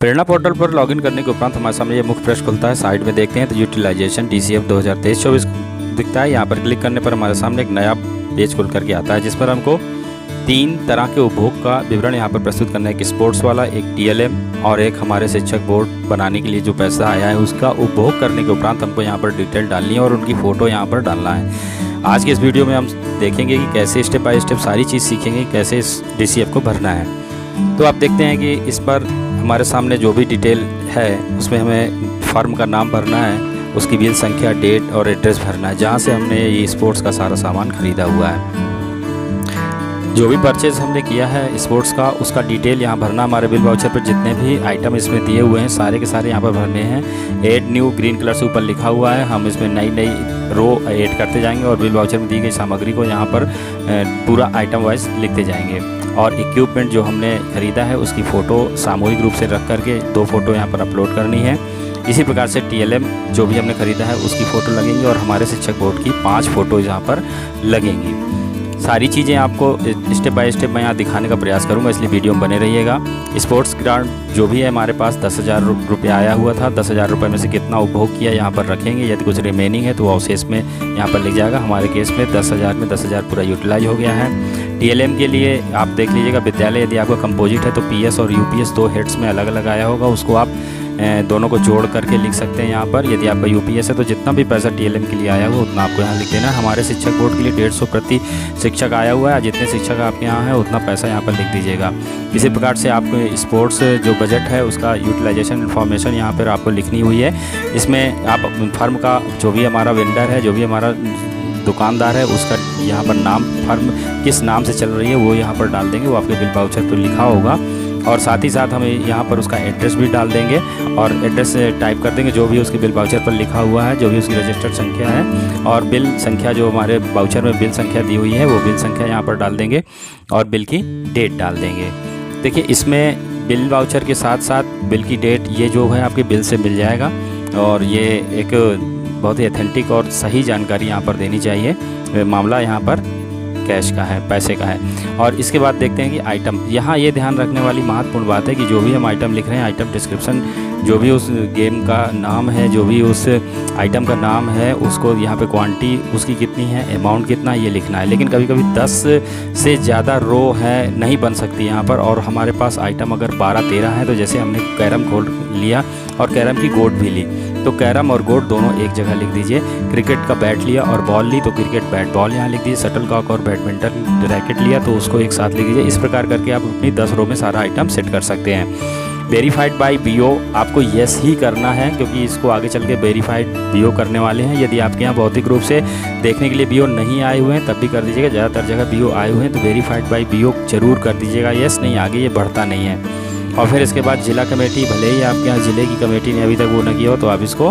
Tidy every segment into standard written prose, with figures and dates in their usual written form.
प्रेरणा portal पर login करने के उपरांत हमारे सामने ये मुख्य पृष्ठ खुलता है। साइड में देखते हैं तो यूटिलाइजेशन DCF 2023-24 दिखता है। यहाँ पर क्लिक करने पर हमारे सामने एक नया पेज खुल करके आता है, जिस पर हमको 3 तरह के उपभोग का विवरण यहाँ पर प्रस्तुत करना है। एक स्पोर्ट्स वाला, एक TLM और एक हमारे शिक्षक बोर्ड बनाने के लिए जो पैसा आया है उसका उपभोग करने के उपरांत हमको यहाँ पर डिटेल डालनी है और उनकी फ़ोटो यहाँ पर डालना है। आज के इस वीडियो में हम देखेंगे कि कैसे स्टेप बाय स्टेप सारी चीज़ सीखेंगे, कैसे इस DCF को भरना है। तो आप देखते हैं कि इस पर हमारे सामने जो भी डिटेल है उसमें हमें फर्म का नाम भरना है, उसकी बिल संख्या, डेट और एड्रेस भरना है, जहाँ से हमने ये स्पोर्ट्स का सारा सामान खरीदा हुआ है। जो भी परचेज़ हमने किया है स्पोर्ट्स का, उसका डिटेल यहाँ भरना। हमारे बिल वाउचर पर जितने भी आइटम इसमें दिए हुए हैं सारे के सारे यहाँ पर भरने हैं। ऐड न्यू ग्रीन कलर से ऊपर लिखा हुआ है, हम इसमें नई नई रो ऐड करते जाएंगे और बिल वाउचर में दी गई सामग्री को यहाँ पर पूरा आइटम वाइज लिखते जाएंगे। और इक्विपमेंट जो हमने ख़रीदा है उसकी फ़ोटो सामूहिक रूप से रख करके 2 फ़ोटो यहाँ पर अपलोड करनी है। इसी प्रकार से TLM जो भी हमने ख़रीदा है उसकी फ़ोटो लगेंगी और हमारे शिक्षक बोर्ड की 5 फ़ोटो यहाँ पर लगेंगी। सारी चीज़ें आपको स्टेप बाय स्टेप मैं यहाँ दिखाने का प्रयास करूँगा, इसलिए वीडियो में बने रहिएगा। स्पोर्ट्स ग्रांट जो भी है हमारे पास 10,000 रुपये आया हुआ था, 10,000 रुपये में से कितना उपभोग किया यहाँ पर रखेंगे। यदि कुछ रिमेनिंग है तो वो अवशेष में यहाँ पर लिख जाएगा। हमारे केस में 10,000 में 10,000 पूरा यूटिलाइज हो गया है। TLM के लिए आप देख लीजिएगा, विद्यालय यदि आपका कंपोजिट है तो PS और UPS 2 हेड्स में अलग अलग आया होगा, उसको आप दोनों को जोड़ करके लिख सकते हैं यहाँ पर। यदि आपका UPS है तो जितना भी पैसा TLM के लिए आया हुआ उतना आपको यहाँ लिख देना है। हमारे शिक्षक बोर्ड के लिए 150 प्रति शिक्षक आया हुआ है, जितने शिक्षक आपके यहाँ हैं उतना पैसा यहाँ पर लिख दीजिएगा। इसी प्रकार से आपको स्पोर्ट्स जो बजट है उसका यूटिलाइजेशन इन्फॉर्मेशन यहाँ पर आपको लिखनी हुई है। इसमें आप फर्म का जो भी हमारा वेंडर है, जो भी हमारा दुकानदार है, उसका यहाँ पर नाम, फर्म किस नाम से चल रही है वो यहाँ पर डाल देंगे, वो आपके बिल वाउचर पर लिखा होगा। और साथ ही साथ हमें यहाँ पर उसका एड्रेस भी डाल देंगे और एड्रेस टाइप कर देंगे जो भी उसके बिल वाउचर पर लिखा हुआ है, जो भी उसकी रजिस्टर्ड संख्या है और बिल संख्या जो हमारे वाउचर में बिल संख्या दी हुई है वो बिल संख्या यहाँ पर डाल देंगे और बिल की डेट डाल देंगे। देखिए, इसमें बिल वाउचर के साथ साथ बिल की डेट ये जो है आपके बिल से मिल जाएगा और ये एक बहुत ही ऑथेंटिक और सही जानकारी यहाँ पर देनी चाहिए। मामला यहाँ पर कैश का है, पैसे का है। और इसके बाद देखते हैं कि आइटम, यहाँ ये ध्यान रखने वाली महत्वपूर्ण बात है कि जो भी हम आइटम लिख रहे हैं, आइटम डिस्क्रिप्शन जो भी उस गेम का नाम है, जो भी उस आइटम का नाम है, उसको यहाँ पे क्वांटिटी उसकी कितनी है, अमाउंट कितना, ये लिखना है। लेकिन कभी कभी 10 से ज़्यादा रो है नहीं बन सकती यहाँ पर, और हमारे पास आइटम अगर 12-13 है तो जैसे हमने कैरम खोल लिया और कैरम की गोट भी ली तो कैरम और गोट दोनों एक जगह लिख दीजिए। क्रिकेट का बैट लिया और बॉल ली तो क्रिकेट बैट बॉल यहाँ लिख दीजिए। शटलकॉक और बैडमिंटन रैकेट लिया तो उसको एक साथ लिख दीजिए। इस प्रकार करके आप अपनी 10 रो में सारा आइटम सेट कर सकते हैं। वेरीफाइड बाय BO आपको यस ही करना है, क्योंकि इसको आगे चल के वेरीफाइड BO करने वाले हैं। यदि आपके यहाँ भौतिक रूप से देखने के लिए BO नहीं आए हुए हैं तब भी कर दीजिएगा। ज़्यादातर जगह BO आए हुए हैं तो वेरीफाइड बाय BO जरूर कर दीजिएगा। यस नहीं, आगे ये बढ़ता नहीं है। और फिर इसके बाद जिला कमेटी, भले ही आपके यहाँ ज़िले की कमेटी ने अभी तक वो न किया हो तो आप इसको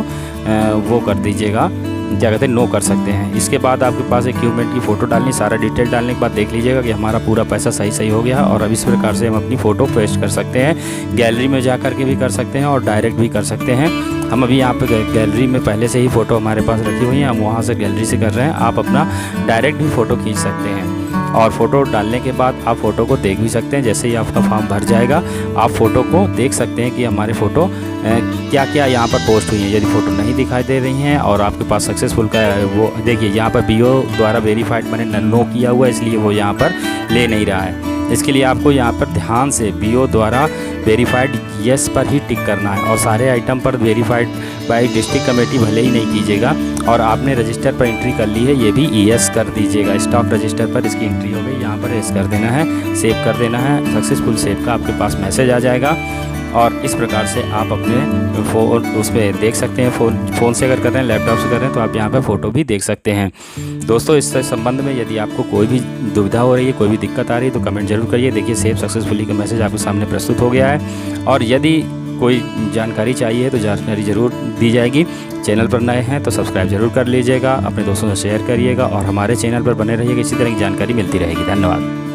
वो कर दीजिएगा, क्या कहते हैं, नो कर सकते हैं। इसके बाद आपके पास इक्विपमेंट की फ़ोटो डालनी, सारा डिटेल डालने के बाद देख लीजिएगा कि हमारा पूरा पैसा सही हो गया है। और अब इस प्रकार से हम अपनी फ़ोटो पेस्ट कर सकते हैं। गैलरी में जा कर के भी कर सकते हैं और डायरेक्ट भी कर सकते हैं। हम अभी यहाँ पे गैलरी में पहले से ही फ़ोटो हमारे पास रखी हुई है, हम वहाँ से गैलरी से कर रहे हैं। आप अपना डायरेक्ट भी फ़ोटो खींच सकते हैं और फ़ोटो डालने के बाद आप फ़ोटो को देख भी सकते हैं। जैसे ही आपका फॉर्म भर जाएगा आप फ़ोटो को देख सकते हैं कि हमारे फ़ोटो क्या क्या यहाँ पर पोस्ट हुई है। यदि फ़ोटो नहीं दिखाई दे रही हैं और आपके पास सक्सेसफुल का वो देखिए, यहाँ पर BO द्वारा वेरीफाइड मैंने नो किया हुआ है, इसलिए वो यहाँ पर ले नहीं रहा है। इसके लिए आपको यहाँ पर ध्यान से BO द्वारा वेरीफाइड यस पर ही टिक करना है और सारे आइटम पर वेरीफाइड बाय डिस्ट्रिक्ट कमेटी भले ही नहीं कीजिएगा। और आपने रजिस्टर पर एंट्री कर ली है, ये भी यस कर दीजिएगा। स्टॉक रजिस्टर पर इसकी एंट्री हो गई, यहाँ पर यस कर देना है, सेव कर देना है। सक्सेसफुल सेव का आपके पास मैसेज आ जाएगा और इस प्रकार से आप अपने फ़ोन उस पर देख सकते हैं। फ़ोन से अगर कर रहे हैं, लैपटॉप से कर रहे हैं तो आप यहाँ पर फ़ोटो भी देख सकते हैं। दोस्तों, इस संबंध में यदि आपको कोई भी दुविधा हो रही है, कोई भी दिक्कत आ रही है तो कमेंट जरूर करिए। देखिए, सेव सक्सेसफुली का मैसेज आपके सामने प्रस्तुत हो गया है। और यदि कोई जानकारी चाहिए तो जानकारी ज़रूर दी जाएगी। चैनल पर नए हैं तो सब्सक्राइब जरूर कर लीजिएगा, अपने दोस्तों से शेयर करिएगा और हमारे चैनल पर बने रहिएगा। इसी तरह की जानकारी मिलती रहेगी। धन्यवाद।